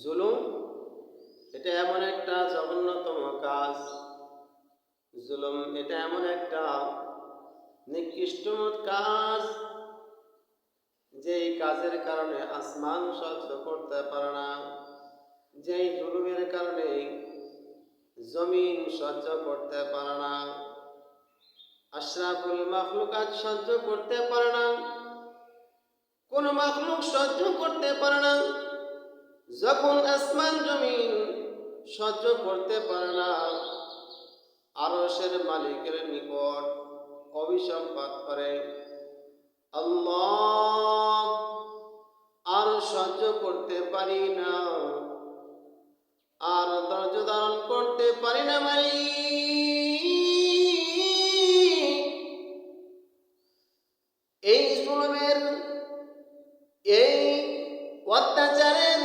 জুলুম এটা এমন একটা জঘন্যতম কাজ। জুলুম এটা এমন একটা নিকৃষ্ট কাজ, যেই কাজের কারণে আসমান সহ্য করতে পারে না, যেই জুলুমের কারণে জমিন সহ্য করতে পারে না, আশরাফুল মাখলুকাত সহ্য করতে পারে না, কোন মাখলুক সহ্য করতে পারে না। যখন আসমান জমিন সহ্য করতে পারে না, আরশের মালিকের নিকট অভিশাপ পাঠ করে, আল্লাহ আর সহ্য করতে পারি না, আর ধৈর্য ধারণ করতে পারি না মালিক। এই জুলুমের, এই অত্যাচারের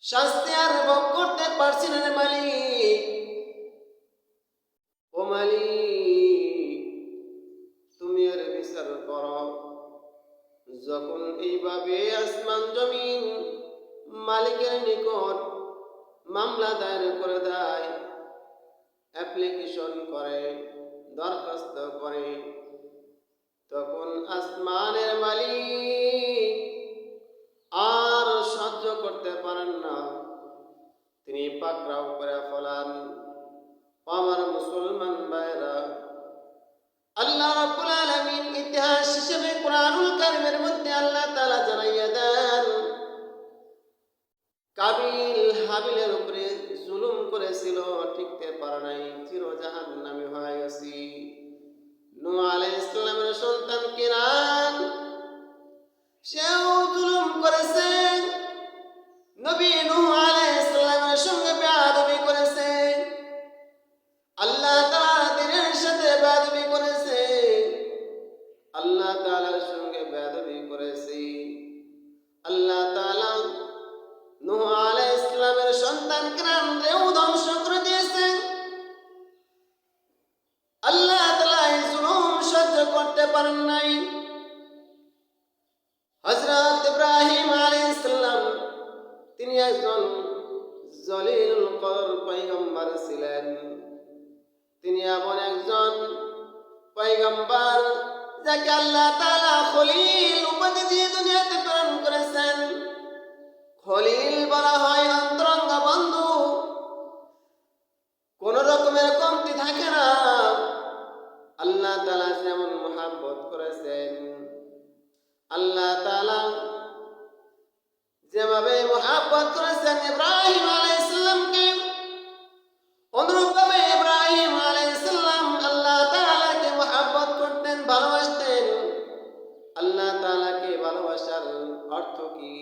শাস্তি আর ভোগ করতে পারছি না রে মালিক। ও মালিক, তুমি আর বিচার করো। যখন এইভাবে আসমান জমিন মালিকের নিকট মামলা দায়ের করে দেয়, অ্যাপ্লিকেশন করে, দরখাস্ত করে, তখন আসমানের মালিক আর সহ্য করতে পারেন না, তিনি পাকড়াও করে ফেলান। আমার মুসলমান ভাইরা, আল্লাহ রাব্বুল আলামিন ইতিহাস হিসেবে কুরআনুল কারীমের মধ্যে আল্লাহ তাআলা জানাইয়া দেন, কাবিল হাবিলের উপরে জুলুম করেছিল, টিকতে পারে নাই, চির জাহান্নামী হয়ে গেছে। নূহ আলাইহিস সালামের সন্তান কেনান, সেও জুলুম করেছে, নবী নূহ আলাইহিস সালামের সঙ্গে বেয়াদবি করেছে, আল্লাহ তাআলার দ্বীনের সাথে বেয়াদবি করেছে, আল্লাহ তাআলার সঙ্গে বেয়াদবি করেছে। আল্লাহ তাআলা নূহ আলাইহিস সালামের সন্তান কেনানকেও ধ্বংস করে দিয়েছে। আল্লাহ তাআলা এই জুলুম সহ্য করতে পারেন নাই। হযরত ইব্রাহিম আলাইহিস সালাম, তিনি একজন জলিলুল কদর পয়গম্বর ছিলেন। তিনি এমন একজন পয়গম্বর যাকে আল্লাহ তাআলা খলিল উপাধি দিয়ে দুনিয়াতে প্রেরণ করেছেন। খলিল বলা হয় অন্তরঙ্গ বন্ধু, কোন রকমের কমতি থাকে না। আল্লাহ তাআলা যেমন মহব্বত করেছেন, আল্লাহ তাআলা যেভাবে মহব্বত করেছেন ইব্রাহিম আলাইহিস সালামকে, অনুরূপভাবে ইব্রাহিম আলাইহিস সালাম আল্লাহ তাআলাকে মহব্বত করতেন, ভালোবাসতেন। আল্লাহ তাআলাকে ভালোবাসার অর্থ কি?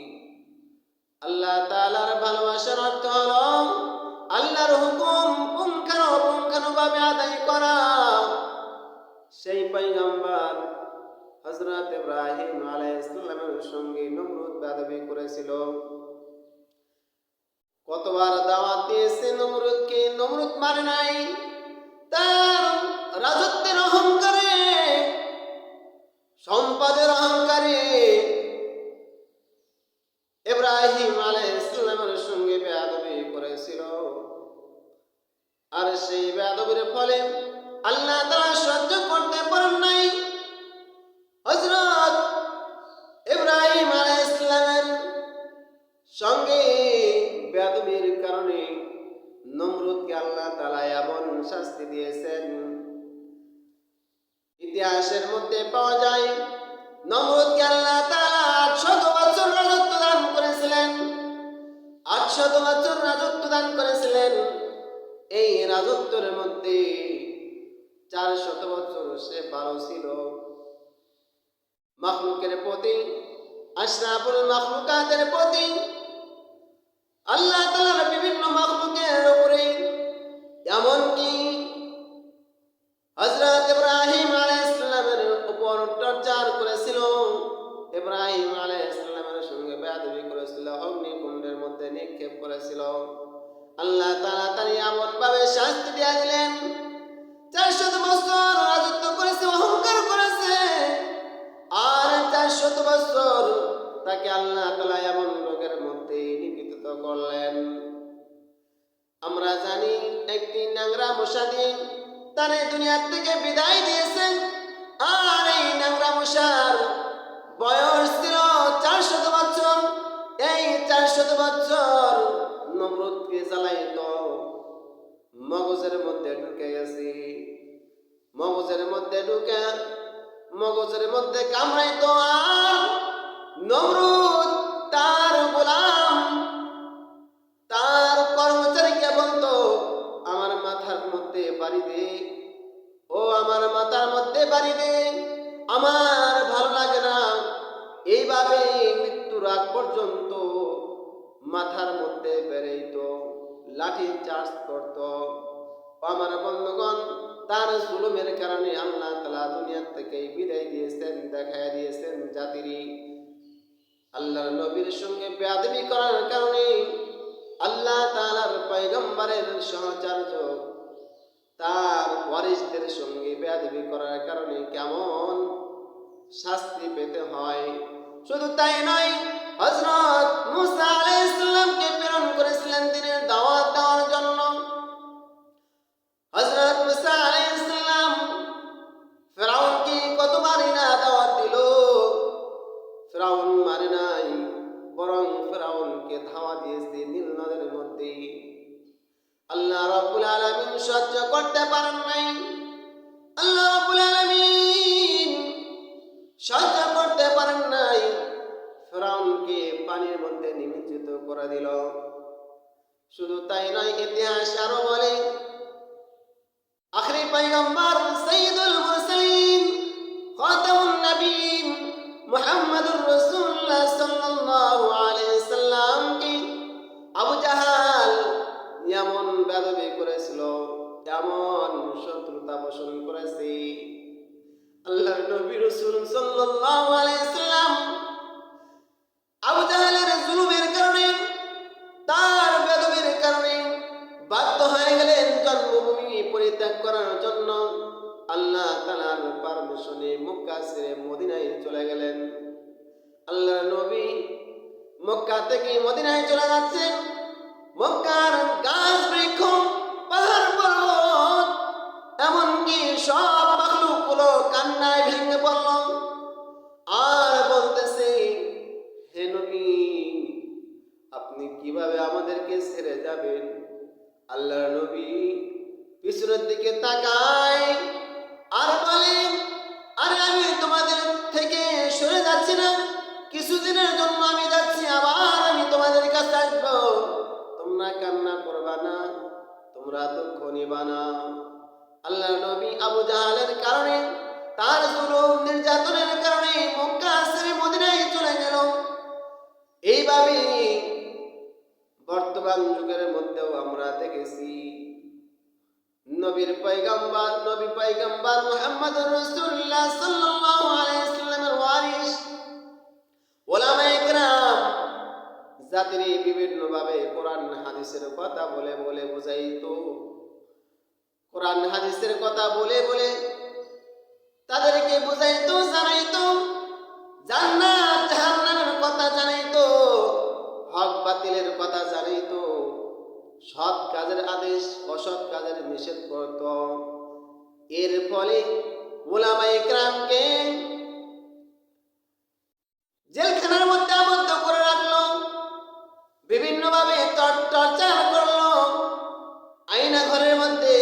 আল্লাহ তাআলার ভালোবাসার অর্থ হলো আল্লাহর হুকুম পুঙ্খানুপুঙ্খানুভাবে আদায় করা। সেই পয়গম্বর হযরত ইব্রাহিম আলাইহিস সালামের সঙ্গে নমরুদ বেয়াদবি করেছিল। কতবার দাওয়াত দিয়েছে নমরুদকে, নমরুদ মানে নাই। তার রাজত্বের অহংকারে, সম্পদের অহংকারে ইব্রাহিম আলাইহিস সালামের সঙ্গে বেয়াদবি করেছিল। আর সেই বেয়াদবির ফলে আল্লাহ তাআলা সহ্য করতে পারেন নাই। হযরত ইব্রাহিম আলাইহিস সালামের সঙ্গে বেয়াদবির কারণে নমরুদকে আল্লাহ তাআলা এমন শাস্তি দিয়েছেন। ইতিহাসের মধ্যে পাওয়া যায়, নমরুদকে আল্লাহ তাআলা 800 বছর রাজত্ব দান করেছিলেন। 800 বছর রাজত্ব দান করেছিলেন। এই রাজত্বের মধ্যে 400 বছর সে ভালো ছিল। মাখলুকের প্রতি, আশরাফুল মাখলুকাতের প্রতি, আল্লাহ তাআলার বিভিন্ন মাখলুকের উপরে, এমনকি হযরত ইব্রাহিম আলাইহিস সালামের উপর টর্চার করেছিল। ইব্রাহিম আলাইহিস সালামের সঙ্গে বেয়াদবি করেছিল, অগ্নিকুণ্ডের মধ্যে নিক্ষেপ করেছিল। আল্লাহ তাআলা তার এমন ভাবে শাস্তি দিয়ে দিলেন। 400 বছর রাজত্ব করেছে, অহংকার করেছে, আর 400 বছর তাকে আল্লাহ তাআলা এমন রোগের মধ্যে নিপীড়িত করলেন। আমরা জানি একটি ন্যাংরা মশা দিয়ে তার এই দুনিয়ার থেকে বিদায় দিয়েছেন। আর এই ন্যাংরা মশার বয়স ছিল 400 বছর। এই 400 বছর নমরুদকে জ্বালাইতো, মগজের মধ্যে ঢুকে গেছে। মগজের মধ্যে ঢুকে মগজের মধ্যে কামড়াইতো। আর নমরুদ তার গোলাম, তার কর্মচারীকে বলতো, আমার মাথার মধ্যে বাড়ি দে, ও আমার মাথার মধ্যে বাড়ি দে, আমার ভালো লাগে না। এইভাবে মৃত্যুর আগ পর্যন্ত মাথার মধ্যে বেড়াইতো, লাঠি চার্জ করত। আমার বন্ধুগণ, তার জুলুমের কারণে আল্লাহ তাআলা দুনিয়া থেকে বিদায় দিয়েছেন, দেখায় দিয়েছেন জাতিরি। আল্লাহর নবীর সঙ্গে বেয়াদবি করার কারণে আল্লাহ তাআলার পয়গম্বরের সহচর্য তার ওয়ারিসদের সঙ্গে বেয়াদবি করার কারণে কেমন শাস্তি পেতে হয়। শুধু তাই নয়, হযরত মুসা আলাইহিস সালামকে প্রেরণ করেছিলেন দ্বীনের দাওয়াত দেওয়ার জন্য। হযরত মুসা আলাইহিস সালাম ফেরাউনকে কতবারই না দাওয়াত দিল, ফেরাউন মানে নাই, বরং ফেরাউনকে ধাওয়া দিয়েছে নীল নদের মধ্যে। আল্লাহ রাব্বুল আলামিন সহ্য করতে পারেন নাই। আল্লাহ রাব্বুল আলামিন সহ্য করতে পারেন নাই, ফেরাউনকে পানির মধ্যে নিমজ্জিত করে দিল। শুধু তাই নয়, ইতিহাস আরো বলে আখরি পয়গম্বর সাইয়্যিদুল মুরসালিন খাতামুন নবীন মুহাম্মদুর রাসূলুল্লাহ সাল্লাল্লাহু আলাইহি সাল্লামকে আবু জাহাল এমন বেয়াদবি করেছিল, এমন শত্রুতা পোষণ করেছে। আল্লাহর নবী রাসূল সাল্লাল্লাহু আলাইহি সাল্লাম আবু জাহালের জুলুমের কারণে, তার বেয়াদবির কারণে বাধ্য হয়ে গেলেন জন্মভূমি পরিত্যাগ করার জন্য। আল্লাহ তাআলার পারমিশনে মক্কা ছেড়ে মদিনায় চলে গেলেন। আল্লাহর নবী মক্কা থেকে মদিনায় চলে যাচ্ছেন। মক্কার গাছ বৃক্ষ, পাহাড় পর্বত, এমনকি সব মাখলুকগুলো কান্নায় ভেঙে পড়ল। আর বলতেছে, হে নবী, আপনি কিভাবে আমাদেরকে ছেড়ে যাবেন? আল্লাহর নবী পিছনের দিকে তাকায় আর বলে, আরে আমি তোমাদের থেকে সরে যাচ্ছি না, কিছুদিনের জন্য আমি যাচ্ছি, আবার আমি তোমাদের কাছে আসবো। তোমরা কান্না করবা না, তোমরা দুঃখ নিবা না। আল্লাহর নবী আবু জাহালের কারণে, তার জুলুম নির্যাতনের কারণে মক্কা ছেড়ে মদিনায় চলে গেল। এইভাবে বর্তমান যুগের মধ্যেও আমরা দেখেছি নবী পয়গম্বর মুহাম্মদুর রাসূলুল্লাহ সাল্লাল্লাহু আলাইহি ওয়াসাল্লামের ওয়ারিস উলামায়ে কেরাম জাতির বিভিন্ন ভাবে কোরআন হাদিসের কথা বলে বলে বুঝাইতো। কোরআন হাদিসের কথা বলে বলে তাদেরকে বুঝাইতো, জানাইতো, জান্নাত জাহান্নামের কথা জানাইতো, হক বাতিলের কথা জানাইতো, সৎ কাজের আদেশ অসৎ কাজের নিষেধ করত। এর ফলে উলামায়ে কেরামকে জেলখানার মধ্যে আবদ্ধ করে রাখলো, বিভিন্নভাবে টর্চার করলো, আয়না ঘরের মধ্যে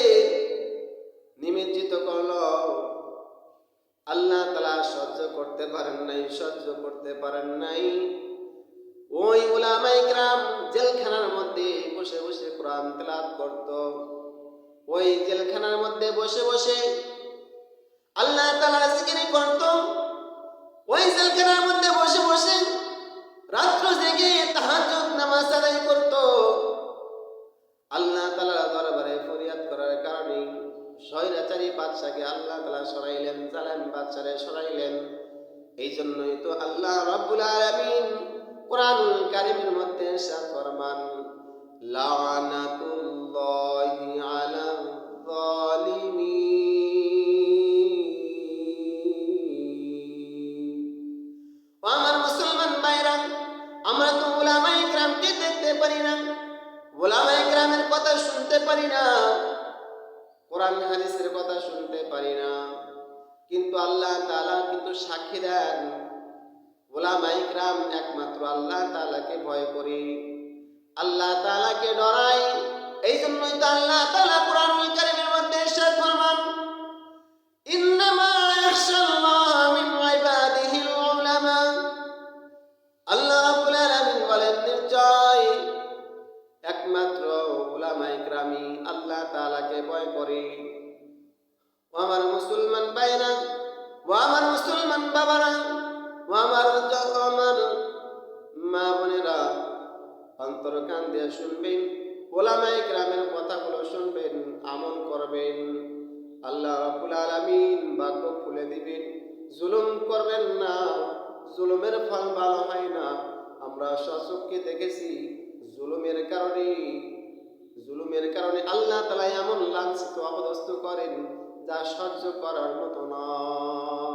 নিমজ্জিত করলো। আল্লাহ তাআলা সহ্য করতে পারেন নাই। ওই উলামায়ে কেরাম জেলখানার মধ্যে বসে বসে কোরআন তেলাওয়াত করত। ওই জেলখানার মধ্যে বসে বসে আল্লাহ তাআলার জিকির করত। ওই জেলখানার মধ্যে বসে বসে রাত্র জেগে তাহাজ্জুদ নামাজ আদায় করত। আল্লাহ তাআলার দরবারে ফরিয়াদ করার কারণে স্বৈরাচারী বাদশাকে আল্লাহ তাআলা সরাইলেন, জালেম বাদশারে সরাইলেন। এই জন্যই তো আল্লাহ রাব্বুল আলামিন কোরআনুল কারীমের মধ্যে ইরশাদ ফরমান, লা'নাতুল্লাহি আলাল যালিমিন। আমার মুসলমান ভাইরা, পারি না, কোরআন হাদিসের কথা শুনতে পারি না, কিন্তু আল্লাহ তাআলা কিন্তু সাক্ষী দেন উলামায়ে কিরাম একমাত্র আল্লাহ তাআলাকে ভয় করে, আল্লাহ তাআলাকে ডরাই। এই জন্যই তো আল্লাহ তাআলা কোরআনুল কারীমের মধ্যে ইরশাদ ফরমান, ইন্নামা ইয়াখশাল্লাহ মিন ইবাদিহিল উলামা। আল্লাহ রাব্বুল আলামিন বলেন, নিশ্চয় একমাত্র উলামায়ে কিরামই আল্লাহ তাআলাকে ভয় করে। ও আমার মুসলমান ভাইরা, ও আমার মুসলমান বাবারা, ও আমার মা বোনেরা, অন্তর কান দিয়ে শুনবেন, উলামায়ে কিরামের কথাগুলো শুনবেন, আমল করবেন। আল্লাহ রাব্বুল আলামিন ভাগ্য খুলে দিবেন। জুলুম করবেন না, জুলুমের ফল ভালো হয় না। আমরা স্বচক্ষে দেখেছি জুলুমের কারণে আল্লাহ তাআলা এমন লাঞ্ছিত অপদস্থ করেন যা সহ্য করার মতো নয়।